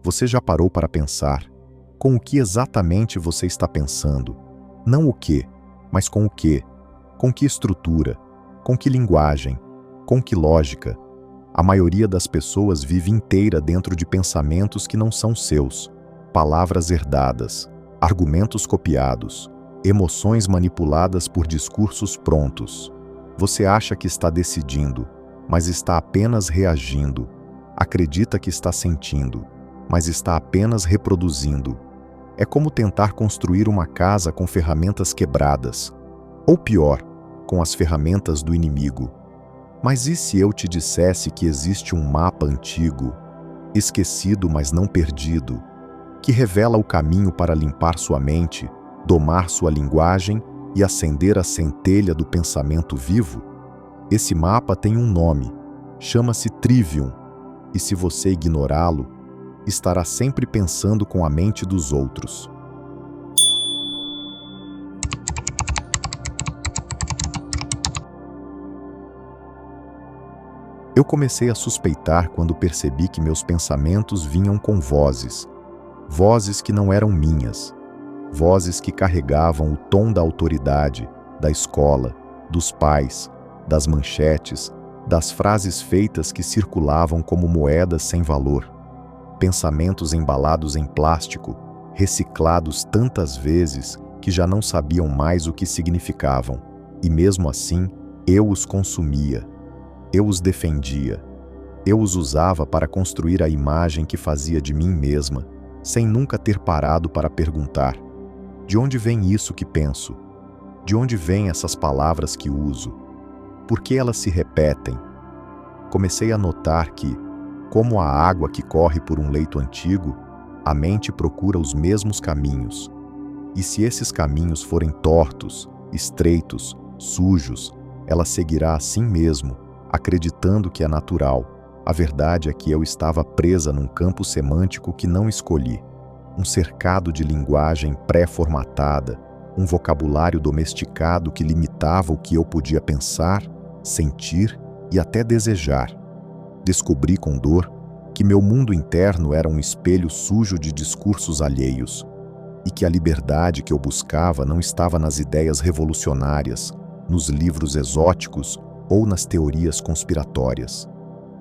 Você já parou para pensar com o que exatamente você está pensando? Não o que, mas com o que? Com que estrutura? Com que linguagem? Com que lógica? A maioria das pessoas vive inteira dentro de pensamentos que não são seus, palavras herdadas, argumentos copiados, emoções manipuladas por discursos prontos. Você acha que está decidindo, mas está apenas reagindo. Acredita que está sentindo, mas está apenas reproduzindo. É como tentar construir uma casa com ferramentas quebradas, ou pior, com as ferramentas do inimigo. Mas e se eu te dissesse que existe um mapa antigo, esquecido mas não perdido, que revela o caminho para limpar sua mente, domar sua linguagem e acender a centelha do pensamento vivo? Esse mapa tem um nome, chama-se Trivium, e se você ignorá-lo, estará sempre pensando com a mente dos outros. Eu comecei a suspeitar quando percebi que meus pensamentos vinham com vozes que não eram minhas, vozes que carregavam o tom da autoridade, da escola, dos pais, das manchetes, das frases feitas que circulavam como moedas sem valor. Pensamentos embalados em plástico, reciclados tantas vezes que já não sabiam mais o que significavam, e mesmo assim eu os consumia. Eu os defendia. Eu os usava para construir a imagem que fazia de mim mesma, sem nunca ter parado para perguntar: de onde vem isso que penso? De onde vêm essas palavras que uso? Por que elas se repetem? Comecei a notar que, como a água que corre por um leito antigo, a mente procura os mesmos caminhos. E se esses caminhos forem tortos, estreitos, sujos, ela seguirá assim mesmo, acreditando que é natural. A verdade é que eu estava presa num campo semântico que não escolhi, um cercado de linguagem pré-formatada, um vocabulário domesticado que limitava o que eu podia pensar, sentir e até desejar. Descobri com dor que meu mundo interno era um espelho sujo de discursos alheios e que a liberdade que eu buscava não estava nas ideias revolucionárias, nos livros exóticos ou nas teorias conspiratórias.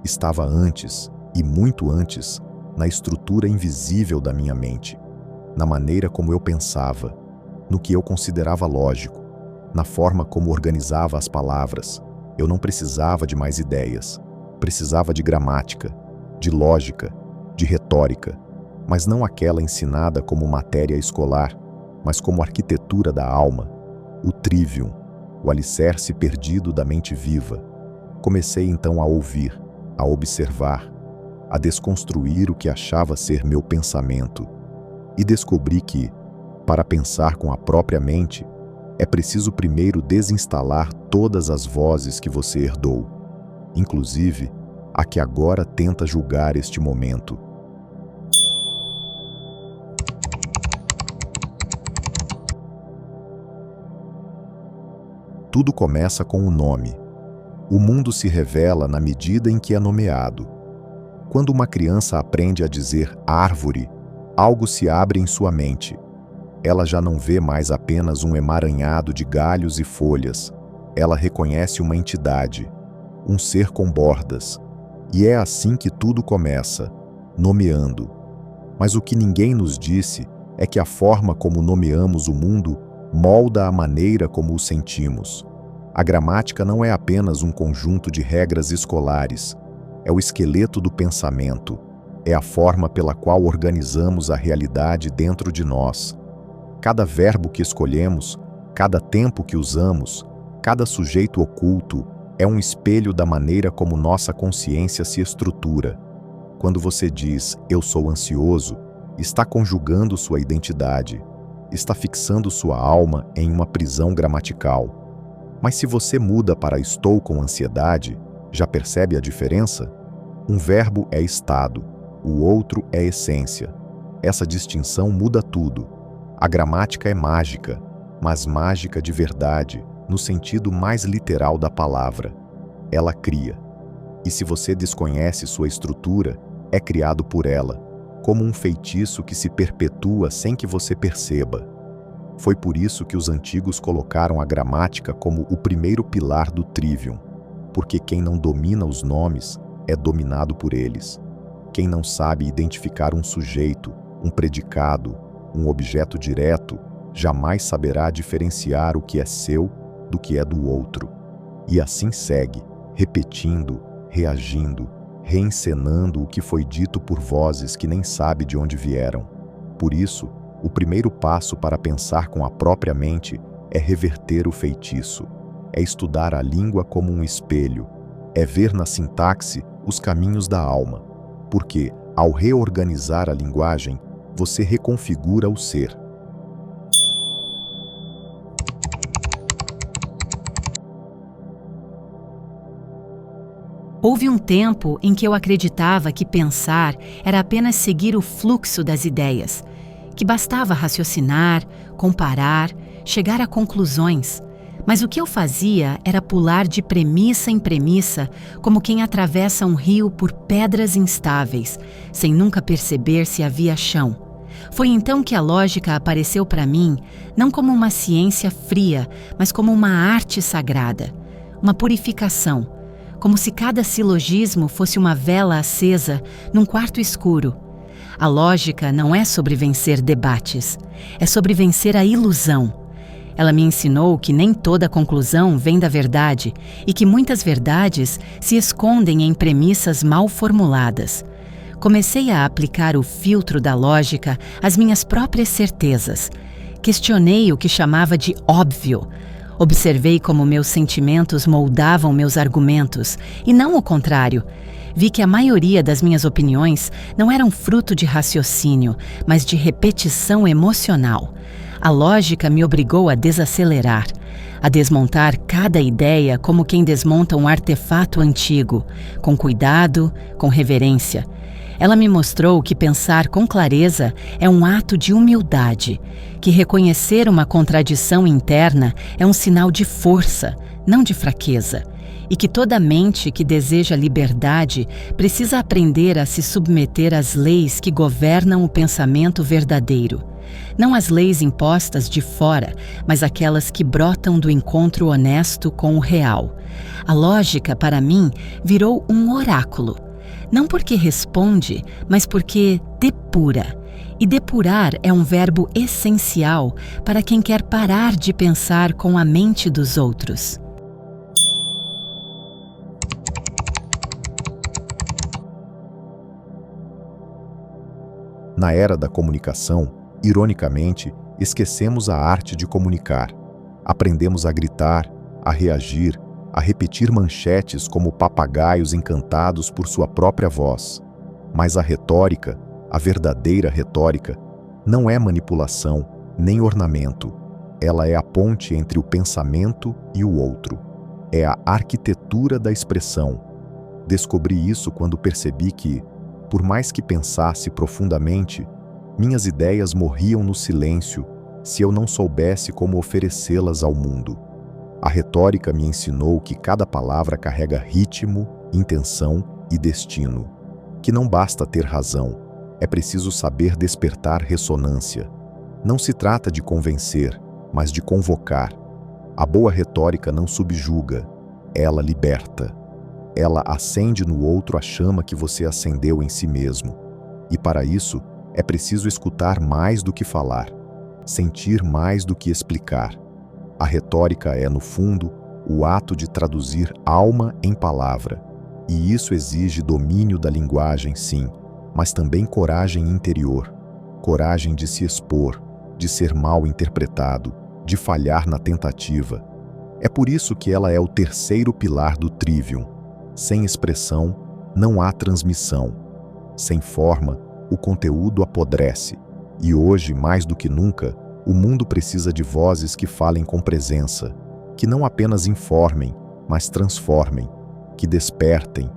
Estava antes, e muito antes, na estrutura invisível da minha mente, na maneira como eu pensava, no que eu considerava lógico, na forma como organizava as palavras. Eu não precisava de mais ideias, precisava de gramática, de lógica, de retórica, mas não aquela ensinada como matéria escolar, mas como arquitetura da alma, o trivium, o alicerce perdido da mente viva. Comecei então a ouvir, a observar, a desconstruir o que achava ser meu pensamento, e descobri que, para pensar com a própria mente, é preciso primeiro desinstalar todas as vozes que você herdou, inclusive a que agora tenta julgar este momento. Tudo começa com o nome. O mundo se revela na medida em que é nomeado. Quando uma criança aprende a dizer árvore, algo se abre em sua mente. Ela já não vê mais apenas um emaranhado de galhos e folhas. Ela reconhece uma entidade, um ser com bordas. E é assim que tudo começa, nomeando. Mas o que ninguém nos disse é que a forma como nomeamos o mundo molda a maneira como o sentimos. A gramática não é apenas um conjunto de regras escolares, é o esqueleto do pensamento, é a forma pela qual organizamos a realidade dentro de nós. Cada verbo que escolhemos, cada tempo que usamos, cada sujeito oculto é um espelho da maneira como nossa consciência se estrutura. Quando você diz "eu sou ansioso", está conjugando sua identidade, está fixando sua alma em uma prisão gramatical. Mas se você muda para "estou com ansiedade", já percebe a diferença? Um verbo é estado, o outro é essência. Essa distinção muda tudo. A gramática é mágica, mas mágica de verdade, no sentido mais literal da palavra. Ela cria. E se você desconhece sua estrutura, é criado por ela, como um feitiço que se perpetua sem que você perceba. Foi por isso que os antigos colocaram a gramática como o primeiro pilar do trivium, porque quem não domina os nomes é dominado por eles. Quem não sabe identificar um sujeito, um predicado, um objeto direto, jamais saberá diferenciar o que é seu do que é do outro. E assim segue, repetindo, reagindo, reencenando o que foi dito por vozes que nem sabe de onde vieram. Por isso, o primeiro passo para pensar com a própria mente é reverter o feitiço, é estudar a língua como um espelho, é ver na sintaxe os caminhos da alma, porque, ao reorganizar a linguagem, você reconfigura o ser. Houve um tempo em que eu acreditava que pensar era apenas seguir o fluxo das ideias, que bastava raciocinar, comparar, chegar a conclusões. Mas o que eu fazia era pular de premissa em premissa, como quem atravessa um rio por pedras instáveis, sem nunca perceber se havia chão. Foi então que a lógica apareceu para mim, não como uma ciência fria, mas como uma arte sagrada, uma purificação, como se cada silogismo fosse uma vela acesa num quarto escuro. A lógica não é sobre vencer debates, é sobre vencer a ilusão. Ela me ensinou que nem toda conclusão vem da verdade e que muitas verdades se escondem em premissas mal formuladas. Comecei a aplicar o filtro da lógica às minhas próprias certezas. Questionei o que chamava de óbvio. Observei como meus sentimentos moldavam meus argumentos, e não o contrário. Vi que a maioria das minhas opiniões não eram fruto de raciocínio, mas de repetição emocional. A lógica me obrigou a desacelerar, a desmontar cada ideia como quem desmonta um artefato antigo, com cuidado, com reverência. Ela me mostrou que pensar com clareza é um ato de humildade, que reconhecer uma contradição interna é um sinal de força, não de fraqueza, e que toda mente que deseja liberdade precisa aprender a se submeter às leis que governam o pensamento verdadeiro. Não as leis impostas de fora, mas aquelas que brotam do encontro honesto com o real. A lógica, para mim, virou um oráculo. Não porque responde, mas porque depura. E depurar é um verbo essencial para quem quer parar de pensar com a mente dos outros. Na era da comunicação, ironicamente, esquecemos a arte de comunicar. Aprendemos a gritar, a reagir, a repetir manchetes como papagaios encantados por sua própria voz. Mas a retórica, a verdadeira retórica, não é manipulação, nem ornamento. Ela é a ponte entre o pensamento e o outro. É a arquitetura da expressão. Descobri isso quando percebi que, por mais que pensasse profundamente, minhas ideias morriam no silêncio se eu não soubesse como oferecê-las ao mundo. A retórica me ensinou que cada palavra carrega ritmo, intenção e destino, que não basta ter razão, é preciso saber despertar ressonância. Não se trata de convencer, mas de convocar. A boa retórica não subjuga, ela liberta. Ela acende no outro a chama que você acendeu em si mesmo. E para isso, é preciso escutar mais do que falar, sentir mais do que explicar. A retórica é, no fundo, o ato de traduzir alma em palavra. E isso exige domínio da linguagem, sim, mas também coragem interior. Coragem de se expor, de ser mal interpretado, de falhar na tentativa. É por isso que ela é o terceiro pilar do trivium. Sem expressão, não há transmissão. Sem forma, o conteúdo apodrece. E hoje, mais do que nunca, o mundo precisa de vozes que falem com presença, que não apenas informem, mas transformem, que despertem,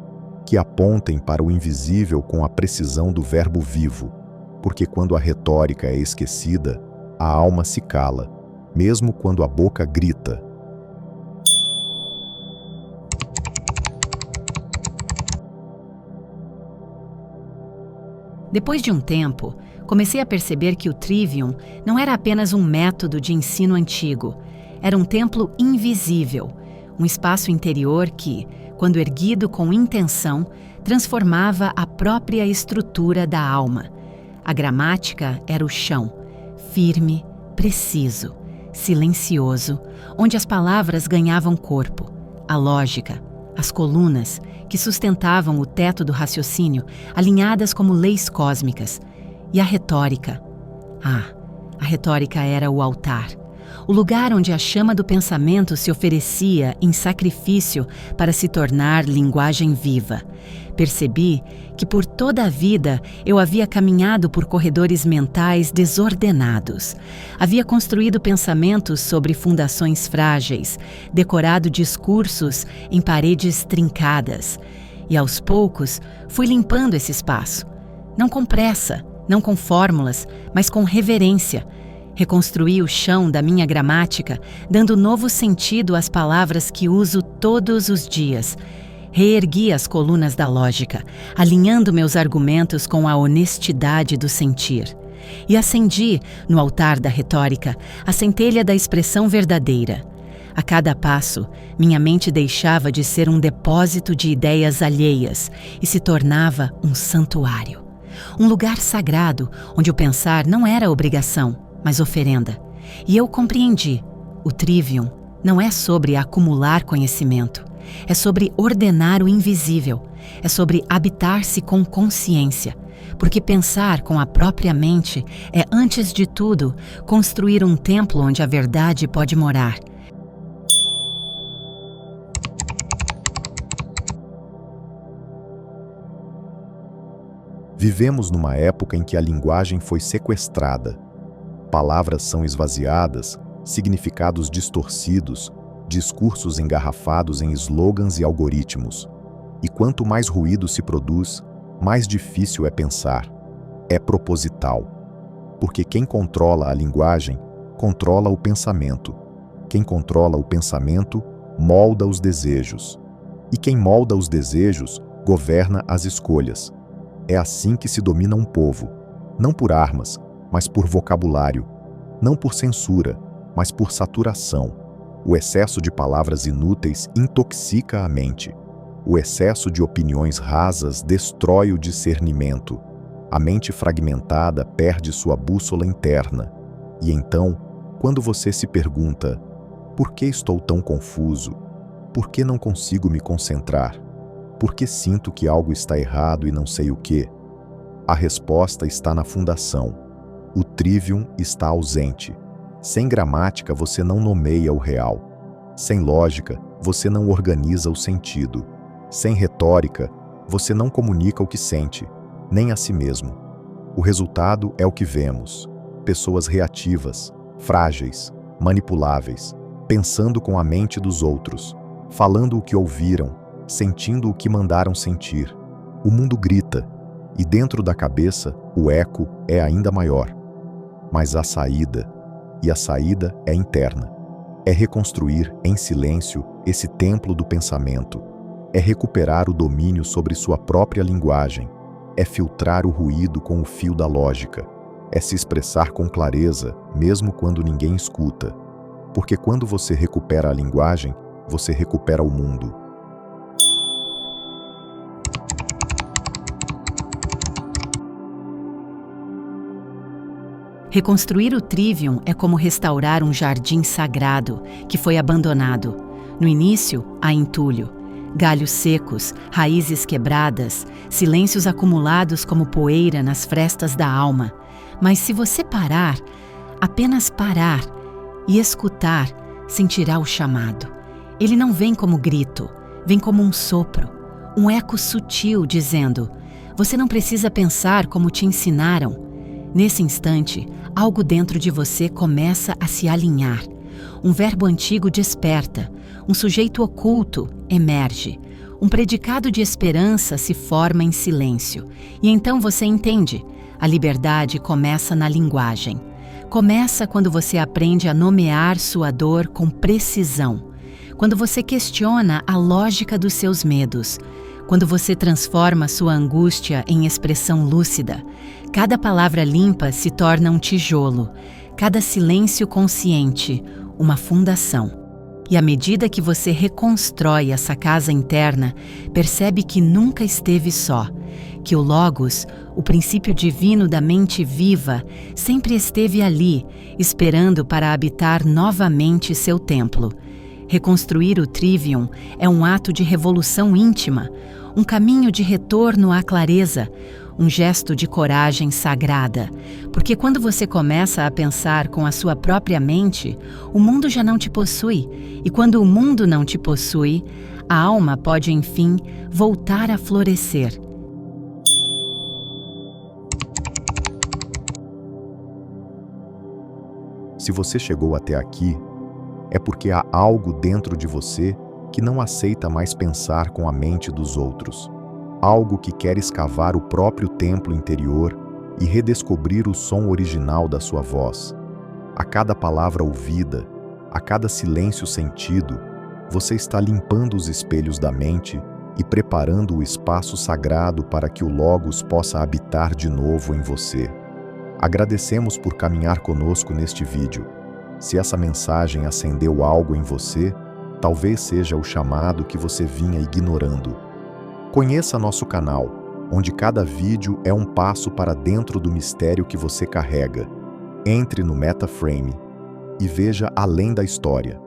que apontem para o invisível com a precisão do verbo vivo, porque quando a retórica é esquecida, a alma se cala, mesmo quando a boca grita. Depois de um tempo, comecei a perceber que o Trivium não era apenas um método de ensino antigo, era um templo invisível, um espaço interior que, quando erguido com intenção, transformava a própria estrutura da alma. A gramática era o chão, firme, preciso, silencioso, onde as palavras ganhavam corpo. A lógica, as colunas, que sustentavam o teto do raciocínio, alinhadas como leis cósmicas. E a retórica. A retórica era o altar, o lugar onde a chama do pensamento se oferecia em sacrifício para se tornar linguagem viva. Percebi que por toda a vida eu havia caminhado por corredores mentais desordenados. Havia construído pensamentos sobre fundações frágeis, decorado discursos em paredes trincadas. E aos poucos fui limpando esse espaço. Não com pressa, não com fórmulas, mas com reverência. Reconstruí o chão da minha gramática, dando novo sentido às palavras que uso todos os dias. Reergui as colunas da lógica, alinhando meus argumentos com a honestidade do sentir. E acendi, no altar da retórica, a centelha da expressão verdadeira. A cada passo, minha mente deixava de ser um depósito de ideias alheias e se tornava um santuário. Um lugar sagrado onde o pensar não era obrigação, mas oferenda. E eu compreendi, o Trivium não é sobre acumular conhecimento, é sobre ordenar o invisível, é sobre habitar-se com consciência, porque pensar com a própria mente é, antes de tudo, construir um templo onde a verdade pode morar. Vivemos numa época em que a linguagem foi sequestrada. Palavras são esvaziadas, significados distorcidos, discursos engarrafados em slogans e algoritmos. E quanto mais ruído se produz, mais difícil é pensar. É proposital. Porque quem controla a linguagem, controla o pensamento. Quem controla o pensamento, molda os desejos. E quem molda os desejos, governa as escolhas. É assim que se domina um povo, não por armas, mas por vocabulário, não por censura, mas por saturação. O excesso de palavras inúteis intoxica a mente. O excesso de opiniões rasas destrói o discernimento. A mente fragmentada perde sua bússola interna. E então, quando você se pergunta: por que estou tão confuso? Por que não consigo me concentrar? Por que sinto que algo está errado e não sei o que? A resposta está na fundação. O Trivium está ausente. Sem gramática, você não nomeia o real. Sem lógica, você não organiza o sentido. Sem retórica, você não comunica o que sente, nem a si mesmo. O resultado é o que vemos. Pessoas reativas, frágeis, manipuláveis, pensando com a mente dos outros, falando o que ouviram, sentindo o que mandaram sentir. O mundo grita, e dentro da cabeça, o eco é ainda maior. Mas há saída, e a saída é interna. É reconstruir, em silêncio, esse templo do pensamento. É recuperar o domínio sobre sua própria linguagem. É filtrar o ruído com o fio da lógica. É se expressar com clareza, mesmo quando ninguém escuta. Porque quando você recupera a linguagem, você recupera o mundo. Reconstruir o Trivium é como restaurar um jardim sagrado que foi abandonado. No início, há entulho, galhos secos, raízes quebradas, silêncios acumulados como poeira nas frestas da alma. Mas se você parar, apenas parar e escutar, sentirá o chamado. Ele não vem como grito, vem como um sopro, um eco sutil dizendo: você não precisa pensar como te ensinaram. Nesse instante, algo dentro de você começa a se alinhar. Um verbo antigo desperta, um sujeito oculto emerge, um predicado de esperança se forma em silêncio. E então você entende, a liberdade começa na linguagem. Começa quando você aprende a nomear sua dor com precisão, quando você questiona a lógica dos seus medos, Quando você transforma sua angústia em expressão lúcida, cada palavra limpa se torna um tijolo, cada silêncio consciente, uma fundação. E à medida que você reconstrói essa casa interna, percebe que nunca esteve só, que o Logos, o princípio divino da mente viva, sempre esteve ali, esperando para habitar novamente seu templo. Reconstruir o Trivium é um ato de revolução íntima, um caminho de retorno à clareza, um gesto de coragem sagrada, porque quando você começa a pensar com a sua própria mente, o mundo já não te possui, e quando o mundo não te possui, a alma pode, enfim, voltar a florescer. Se você chegou até aqui, é porque há algo dentro de você que não aceita mais pensar com a mente dos outros. Algo que quer escavar o próprio templo interior e redescobrir o som original da sua voz. A cada palavra ouvida, a cada silêncio sentido, você está limpando os espelhos da mente e preparando o espaço sagrado para que o Logos possa habitar de novo em você. Agradecemos por caminhar conosco neste vídeo. Se essa mensagem acendeu algo em você, talvez seja o chamado que você vinha ignorando. Conheça nosso canal, onde cada vídeo é um passo para dentro do mistério que você carrega. Entre no Metaframe e veja além da história.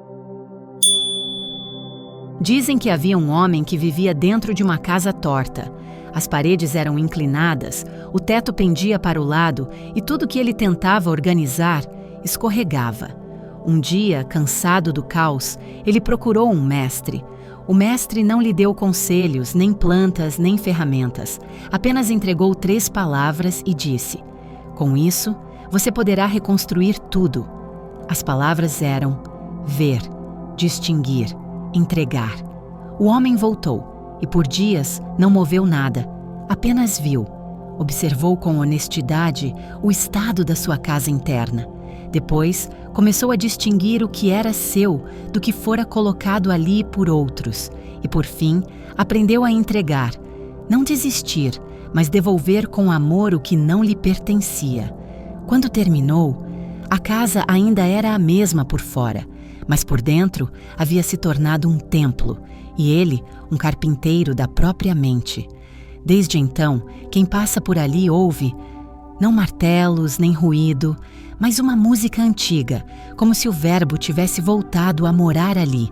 Dizem que havia um homem que vivia dentro de uma casa torta. As paredes eram inclinadas, o teto pendia para o lado e tudo que ele tentava organizar escorregava. Um dia, cansado do caos, ele procurou um mestre. O mestre não lhe deu conselhos, nem plantas, nem ferramentas. Apenas entregou 3 palavras e disse: "Com isso, você poderá reconstruir tudo." As palavras eram ver, distinguir, entregar. O homem voltou e por dias não moveu nada, apenas viu. Observou com honestidade o estado da sua casa interna. Depois, começou a distinguir o que era seu do que fora colocado ali por outros. E, por fim, aprendeu a entregar. Não desistir, mas devolver com amor o que não lhe pertencia. Quando terminou, a casa ainda era a mesma por fora, mas por dentro havia se tornado um templo, e ele, um carpinteiro da própria mente. Desde então, quem passa por ali ouve, não martelos nem ruído, mas uma música antiga, como se o Verbo tivesse voltado a morar ali,